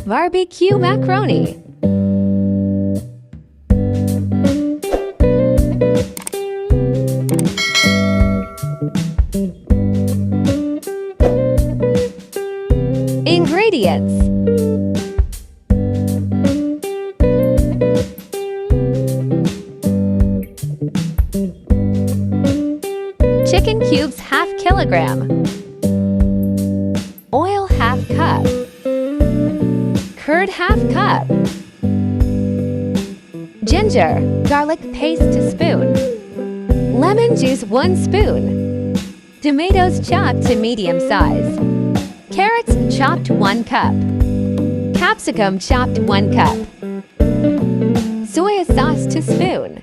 Barbecue macaroni. Ingredients: chicken cubes ½ kilogram, oil ½ cup, curd ½ cup, ginger, garlic paste spoon, lemon juice 1 spoon, tomatoes chopped to medium size, carrots chopped 1 cup, capsicum chopped 1 cup, soy sauce to spoon,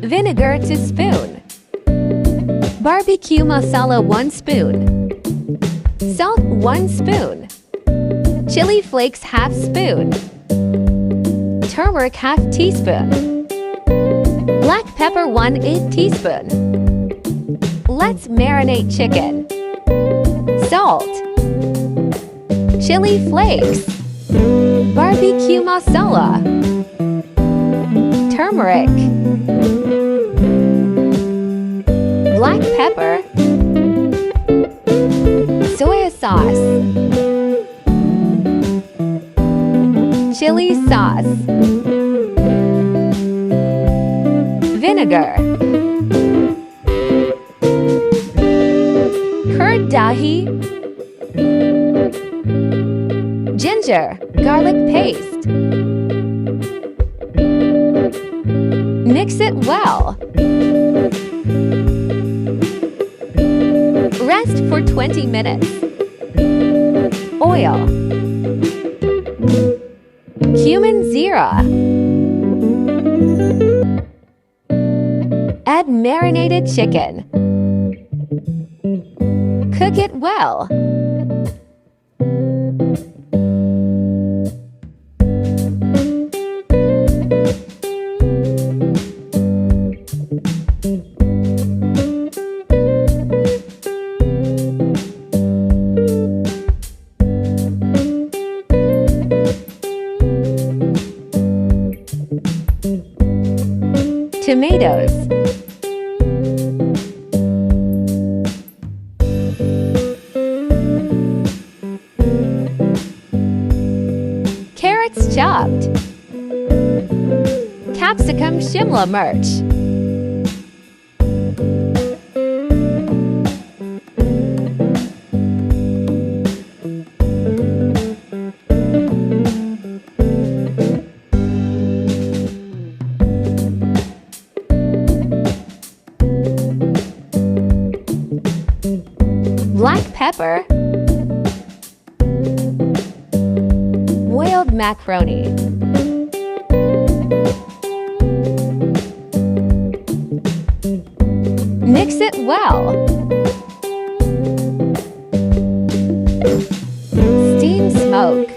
vinegar to spoon, barbecue masala 1 spoon, salt 1 spoon, chili flakes ½ spoon, turmeric ½ teaspoon, black pepper 1/8 teaspoon. Let's marinate chicken. Salt, chili flakes, barbecue masala, turmeric, black pepper, soy sauce, chili sauce, vinegar, curd dahi, ginger, garlic paste. Mix it well. Rest for 20 minutes. Oil, cumin zira. Add marinated chicken. Cook it well. Tomatoes, carrots chopped, capsicum shimla mirch, black pepper, boiled macaroni, mix it well, steam smoke,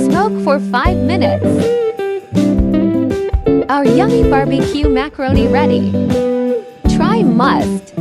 smoke for 5 minutes. Our yummy barbecue macaroni ready. Try must.